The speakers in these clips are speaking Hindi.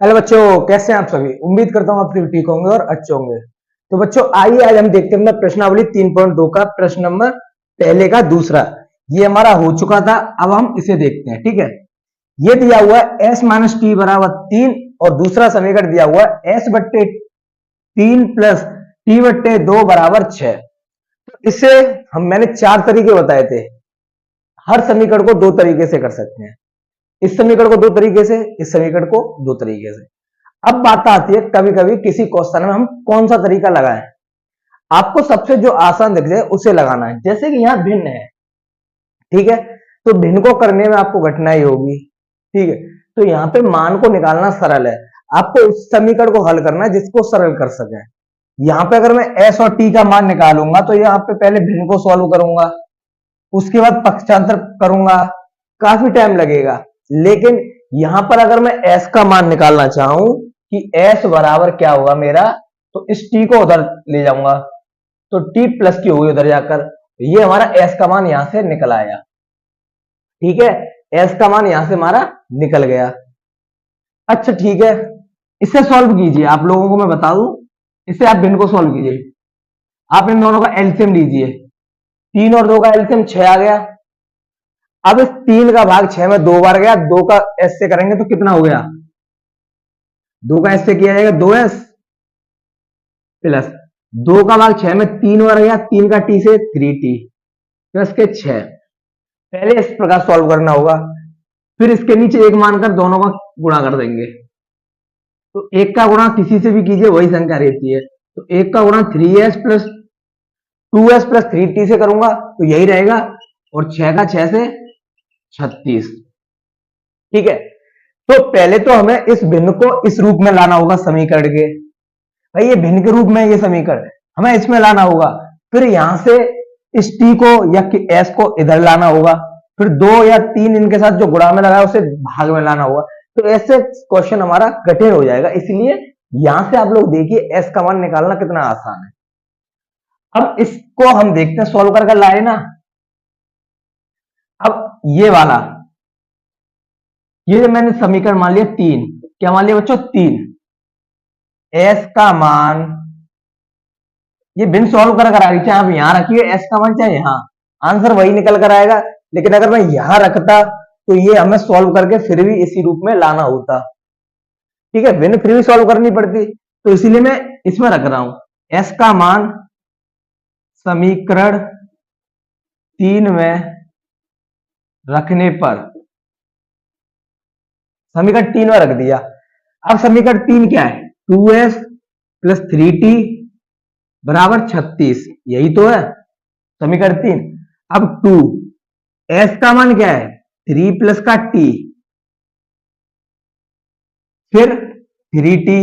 हेलो बच्चों, कैसे हैं आप सभी। उम्मीद करता हूँ आप सभी ठीक होंगे और अच्छे होंगे। तो बच्चों आइए आज हम देखते हैं अपना प्रश्नावली 3.2 का प्रश्न नंबर पहले का दूसरा। ये हमारा हो चुका था, अब हम इसे देखते हैं। ठीक है, ये दिया हुआ है एस माइनस टी बराबर 3 और दूसरा समीकरण दिया हुआ है एस बट्टे 3 प्लस टी बट्टे 2 बराबर 6। तो इससे मैंने 4 तरीके बताए थे। हर समीकरण को 2 तरीके से कर सकते हैं। इस समीकरण को 2 तरीके से, इस समीकरण को 2 तरीके से। अब बात आती है कभी कभी किसी क्वेश्चन में हम कौन सा तरीका लगाएं। आपको सबसे जो आसान दिख जाए उसे लगाना है। जैसे कि यहाँ भिन्न है, ठीक है, तो भिन्न को करने में आपको कठिनाई होगी। ठीक है, तो यहाँ पे मान को निकालना सरल है। आपको उस समीकरण को हल करना है जिसको सरल कर सके। यहाँ पे अगर मैं एस और टी का मान निकालूंगा तो यहाँ पे पहले भिन्न को सॉल्व करूंगा, उसके बाद पक्षांतर करूंगा, काफी टाइम लगेगा। लेकिन यहां पर अगर मैं s का मान निकालना चाहूं कि s बराबर क्या होगा मेरा, तो इस t को उधर ले जाऊंगा तो t प्लस की होगी उधर जाकर। ये हमारा s का मान यहां से निकल आया। ठीक है, s का मान यहां से हमारा निकल गया। अच्छा ठीक है, इसे सॉल्व कीजिए। आप लोगों को मैं बता दूं, इसे आप भिन्न को सॉल्व कीजिए। आप इन दोनों का एलसीएम लीजिए। 3 और 2 का एलसीएम 6 आ गया। अब इस 3 का भाग 6 में 2 बार गया, 2 का एस से करेंगे तो कितना हो गया, 2 का एस से किया जाएगा 2s प्लस 2 का भाग 6 में 3 बार गया, 3 का टी से 3t प्लस के 6। पहले इस प्रकार सॉल्व करना होगा, फिर इसके नीचे एक मानकर दोनों का गुणा कर देंगे। तो एक का गुणा किसी से भी कीजिए वही संख्या रहती है। तो एक का गुणा 3s plus 2s plus 3t से करूंगा तो यही रहेगा, और 6 का 6 से 36। ठीक है, तो पहले तो हमें इस भिन्न को इस रूप में लाना होगा समीकरण के। भाई ये भिन्न के रूप में ये समीकरण हमें इसमें लाना होगा। फिर यहां से इस टी को या एस को इधर लाना होगा, फिर 2 या 3 इनके साथ जो गुणा में लगा है उसे भाग में लाना होगा। तो ऐसे क्वेश्चन हमारा कठिन हो जाएगा। इसलिए यहां से आप लोग देखिए एस का मान निकालना कितना आसान है। अब इसको हम देखते हैं सॉल्व करके लाए ना। अब ये वाला, ये जो मैंने समीकरण मान लिया 3, क्या मान लिया बच्चों 3, एस का मान, ये बिन सॉल्व कर आ रही, चाहे आप यहां रखिए एस का मान चाहे यहां, आंसर वही निकल कर आएगा। लेकिन अगर मैं यहां रखता तो ये हमें सॉल्व करके फिर भी इसी रूप में लाना होता। ठीक है, बिन फिर भी सॉल्व करनी पड़ती, तो इसीलिए मैं इसमें रख रहा हूं एस का मान समीकरण 3 में रखने पर, समीकरण 3 में रख दिया। अब समीकरण 3 क्या है, 2s प्लस 3t बराबर 36, यही तो है समीकरण 3। अब 2 s का मान क्या है 3 प्लस का t, फिर 3t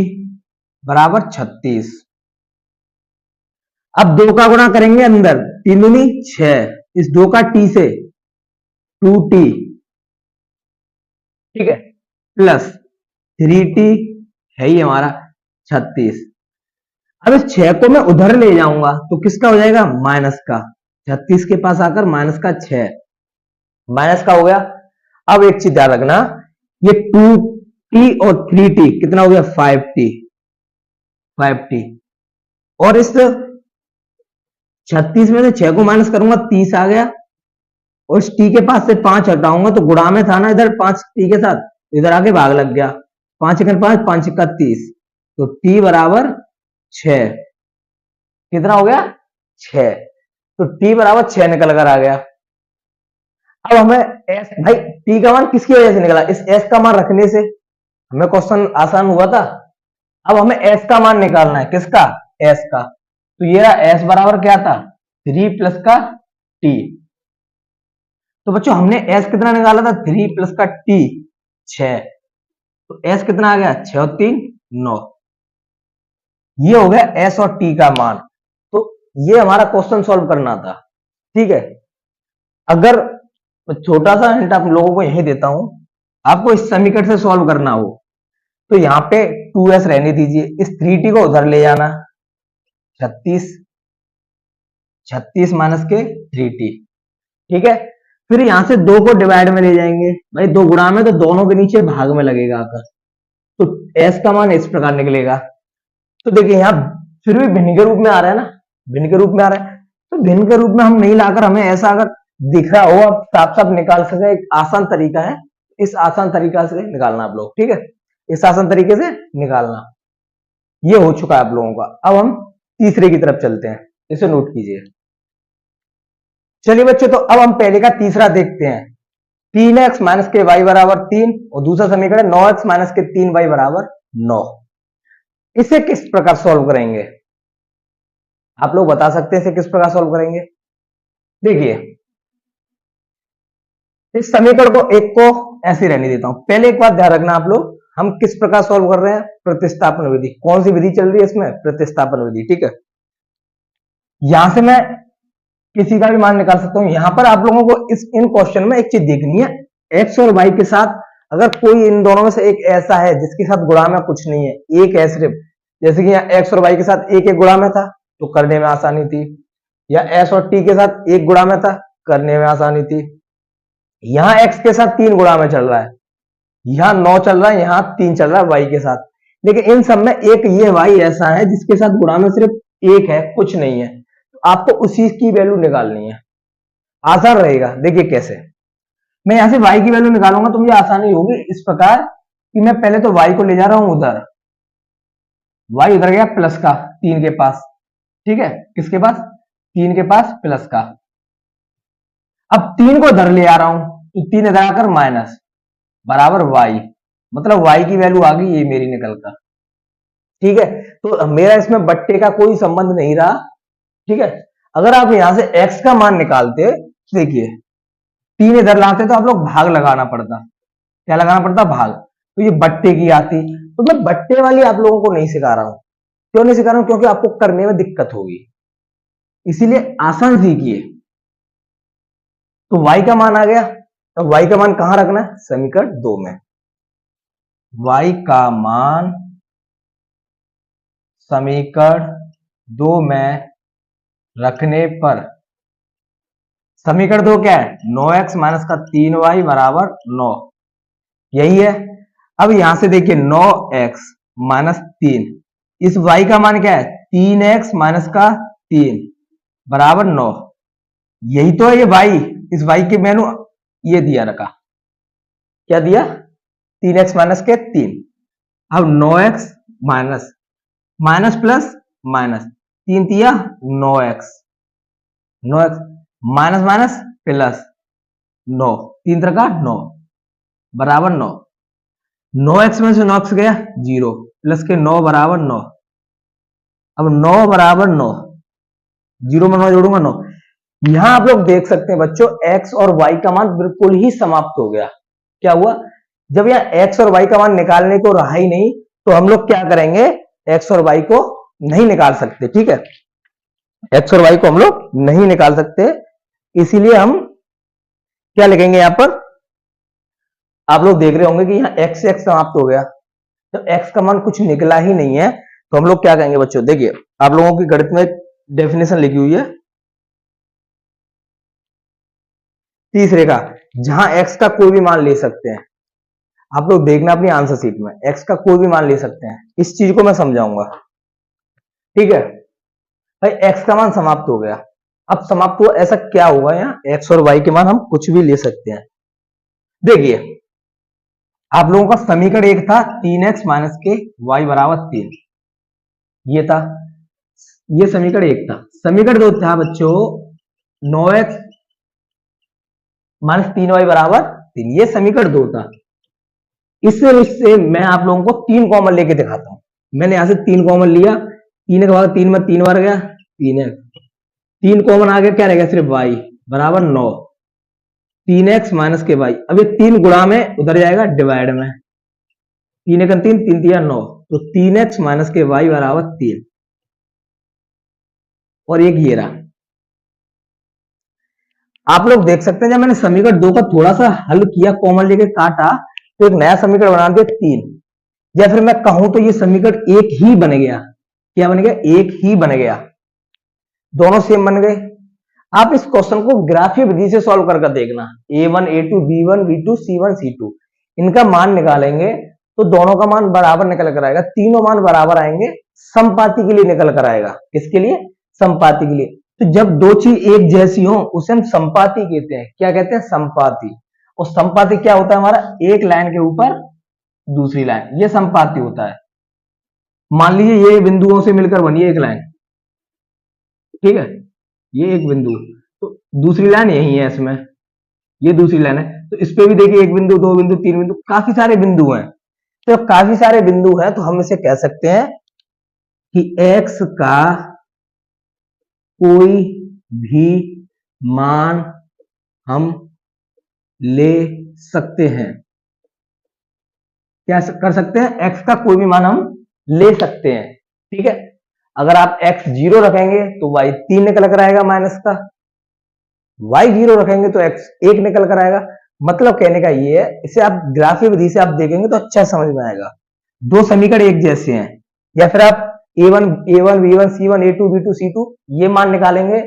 बराबर 36। अब 2 का गुणा करेंगे अंदर, 3 दूनी 6, इस 2 का t से 2t, ठीक है, प्लस 3t है ही हमारा 36। अब इस 6 को मैं उधर ले जाऊंगा तो किसका हो जाएगा, माइनस का। 36 के पास आकर माइनस का 6, माइनस का हो गया। अब एक चीज ध्यान रखना, ये 2t और 3t कितना हो गया 5t, 5t। और इस 36 में से 6 को माइनस करूंगा 30 आ गया, और इस t के पास से 5 हटाऊंगा तो गुणा में था ना इधर 5 t के साथ, इधर आके भाग लग गया, 5 1 5 5 1 30, तो t बराबर 6, कितना हो गया 6, तो t बराबर 6 निकल कर आ गया। अब हमें s, भाई t का मान किसकी वजह से निकला, इस s का मान रखने से हमें क्वेश्चन आसान हुआ था। अब हमें s का मान निकालना है, किसका, s का। तो ये रहा s बराबर क्या था 3 प्लस का t। तो बच्चों हमने s कितना निकाला था 3 प्लस का t 6, तो s कितना आ गया 6 और 3 9। ये हो गया s और t का मान। तो ये हमारा क्वेश्चन सॉल्व करना था। ठीक है, अगर छोटा सा हिंट आप लोगों को यही देता हूं, आपको इस समीकरण से सॉल्व करना हो तो यहाँ पे 2s रहने दीजिए, इस 3t को उधर ले जाना, 36 36 माइनस के 3t, ठीक है। फिर यहां से 2 को डिवाइड में ले जाएंगे, भाई 2 गुणा में तो दोनों के नीचे भाग में लगेगा आकर, तो एस का मान इस प्रकार निकलेगा। तो देखिए यहाँ फिर भी भिन्न के रूप में आ रहा है ना, भिन्न के रूप में आ रहा है, तो भिन्न के रूप में हम नहीं लाकर हमें ऐसा अगर दिख रहा हो आप साफ साफ निकाल सके, एक आसान तरीका है, इस आसान तरीका से निकालना आप लोग, ठीक है, इस आसान तरीके से निकालना। ये हो चुका है आप लोगों का। अब हम तीसरे की तरफ चलते हैं, इसे नोट कीजिए। चलिए बच्चों, तो अब हम पहले का तीसरा देखते हैं। 3x माइनस के वाई बराबर 3 और दूसरा समीकरण 9x माइनस के 3y बराबर 9। इसे किस प्रकार सॉल्व करेंगे, आप लोग बता सकते हैं इसे किस प्रकार सॉल्व करेंगे। देखिए इस समीकरण को एक को ऐसे रहने देता हूं। पहले एक बात ध्यान रखना आप लोग, हम किस प्रकार सॉल्व कर रहे हैं, प्रतिस्थापन विधि। कौन सी विधि चल रही है इसमें, प्रतिस्थापन विधि, ठीक है। यहां से मैं किसी का भी मान निकाल सकता हूं। यहां पर आप लोगों को इन क्वेश्चन में एक चीज देखनी है, एक्स और वाई के साथ अगर कोई इन दोनों में से एक ऐसा है जिसके साथ गुणा में कुछ नहीं है, एक है सिर्फ, जैसे कि यहाँ एक्स और वाई के साथ एक एक गुणा में था तो करने में आसानी थी, या एस और टी के साथ एक गुणा में था, करने में आसानी थी। यहां एक्स के साथ 3 गुणा में चल रहा है, यहां 9 चल रहा है, यहां 3 चल रहा है वाई के साथ, लेकिन इन सब में एक ये वाई ऐसा है जिसके साथ गुणा में सिर्फ एक है, कुछ नहीं है, तो आपको उसी की वैल्यू निकालनी है। आसान रहेगा, देखिए कैसे। मैं यहां से y की वैल्यू निकालूंगा तो मुझे आसानी होगी इस प्रकार कि मैं पहले तो y को ले जा रहा हूं उधर, y उधर गया प्लस का 3 के पास, ठीक है, किसके पास, 3 के पास प्लस का। अब 3 को इधर ले आ रहा हूं तो 3 इधर आकर माइनस बराबर y, मतलब y की वैल्यू आ गई ये मेरी निकल कर, ठीक है। तो मेरा इसमें बट्टे का कोई संबंध नहीं रहा, ठीक है। अगर आप यहां से x का मान निकालते, देखिए 3 इधर लाते तो आप लोग भाग लगाना पड़ता, क्या लगाना पड़ता, भाग, तो ये बट्टे की आती। तो मैं बट्टे वाली आप लोगों को नहीं सिखा रहा हूं, क्यों नहीं सिखा रहा हूं, क्योंकि आपको करने में दिक्कत होगी, इसीलिए आसान सीखिए। तो y का मान आ गया, तो y का मान कहां रखना है, समीकरण 2 में। y का मान समीकरण 2 में रखने पर, समीकरण 2 क्या है, 9x माइनस का 3y बराबर 9, यही है। अब यहां से देखिए 9x माइनस 3, इस y का मान क्या है, 3x माइनस का 3 बराबर 9, यही तो है ये y। इस y के मैंने ये दिया रखा, क्या दिया, 3x माइनस के 3। अब 9x minus minus plus minus, 3 दिया 9x, 9x minus minus plus 9, 3 का 9 बराबर 9, 9x में से 9x गया 0, प्लस के 9 बराबर 9। अब 9 बराबर 9, 0 में 9 जोड़ूंगा 9। यहां आप लोग देख सकते हैं बच्चों, x और y का मान बिल्कुल ही समाप्त हो गया। क्या हुआ, जब यहाँ x और y का मान निकालने को रहा ही नहीं तो हम लोग क्या करेंगे, x और y को नहीं निकाल सकते, ठीक है, x और y को हम लोग नहीं निकाल सकते, इसीलिए हम क्या लिखेंगे यहां पर, आप लोग देख रहे होंगे कि यहाँ x से x समाप्त हो गया, तो x का मान कुछ निकला ही नहीं है, तो हम लोग क्या कहेंगे बच्चों, देखिए आप लोगों की गणित में डेफिनेशन लिखी हुई है तीसरे का, जहां x का कोई भी मान ले सकते हैं। आप लोग देखना अपनी आंसर शीट में, x का कोई भी मान ले सकते हैं, इस चीज को मैं समझाऊंगा, ठीक है भाई। x का मान समाप्त हो गया, अब समाप्त हुआ, ऐसा क्या होगा, यहाँ x और y के मान हम कुछ भी ले सकते हैं। देखिए आप लोगों का समीकरण एक था 3x माइनस के y बराबर 3, ये था, ये समीकरण एक था। समीकरण 2 था बच्चों 9x माइनस 3y बराबर 3, ये समीकरण 2 था। इससे मैं आप लोगों को 3 कॉमन लेके दिखाता हूं। मैंने यहां से 3 कॉमन लिया, 3 के बाद 3 में 3 बार गया 3x, 3 कॉमन आ गया, क्या रह गया, सिर्फ y बराबर 9, 3x माइनस के y। अब ये 3 गुणा में उधर जाएगा डिवाइड में, 3 एक 3, 3 3 9, तो 3x माइनस के y बराबर 3, और एक ये रहा। आप लोग देख सकते हैं जब मैंने समीकरण 2 का थोड़ा सा हल किया, कॉमन लेके काटा, तो एक नया समीकरण बना दिया 3, या फिर मैं कहूं तो ये समीकरण एक ही बन गया, क्या बन गया, एक ही बन गया, दोनों सेम बन गए। आप इस क्वेश्चन को ग्राफीय विधि से सॉल्व करके देखना, a1 a2 b1 b2 c1 c2, इनका मान निकालेंगे तो दोनों का मान बराबर निकल कर आएगा, तीनों मान बराबर आएंगे, समपाती के लिए निकल कर आएगा। किसके लिए? समपाती के लिए। तो जब दो चीज एक जैसी हो उसे हम समपाती कहते हैं। क्या कहते हैं? समपाती। और समपाती क्या होता है हमारा? एक लाइन के ऊपर दूसरी लाइन, ये समपाती होता है। मान लीजिए ये बिंदुओं से मिलकर बनी एक लाइन, ठीक है, ये एक बिंदु, तो दूसरी लाइन यही है, इसमें ये दूसरी लाइन है, तो इस पे भी देखिए एक बिंदु, दो बिंदु, तीन बिंदु, काफी सारे बिंदु हैं। तो काफी सारे बिंदु हैं तो हम इसे कह सकते हैं कि x का कोई भी मान हम ले सकते हैं। क्या कर सकते हैं? x का कोई भी मान हम ले सकते हैं, ठीक है। अगर आप x 0 रखेंगे तो y 3 निकल कर आएगा माइनस का, y 0 रखेंगे तो x 1 निकल कर आएगा। मतलब कहने का ये है, इसे आप ग्राफीय विधि से आप देखेंगे तो अच्छा समझ में आएगा। दो समीकरण एक जैसे हैं, या फिर आप a1 b1 c1 a2 b2 c2 ये मान निकालेंगे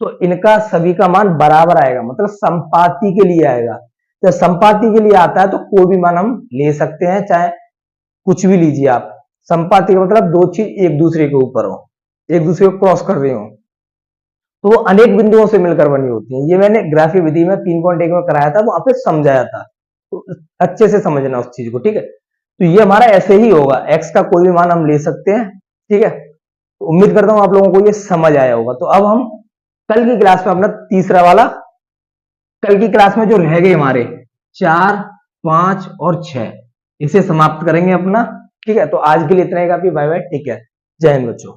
तो इनका सभी का मान बराबर आएगा, मतलब संपाती के लिए आएगा। जब संपाती के लिए आता है तो कोई भी मान हम ले सकते हैं, चाहे कुछ भी लीजिए आप। संपाती का मतलब दो चीज एक दूसरे के ऊपर हो, एक दूसरे को क्रॉस कर रहे हो, तो वो अनेक बिंदुओं से मिलकर बनी होती है। ये मैंने ग्राफीय विधि में 3.1 में कराया था, वहां पे समझाया था, तो अच्छे से समझना उस चीज को, ठीक है। तो ये हमारा ऐसे ही होगा, x का कोई भी मान हम ले सकते हैं, ठीक है। तो उम्मीद करता हूं आप लोगों को ये समझ आया होगा। तो अब हम कल की क्लास में अपना तीसरा वाला, कल की क्लास में जो रह गए हमारे 4, 5 और 6, इसे समाप्त करेंगे अपना, ठीक है। तो आज के लिए इतना ही काफी। बाय बाय, टेक केयर, जय हिंद बच्चों।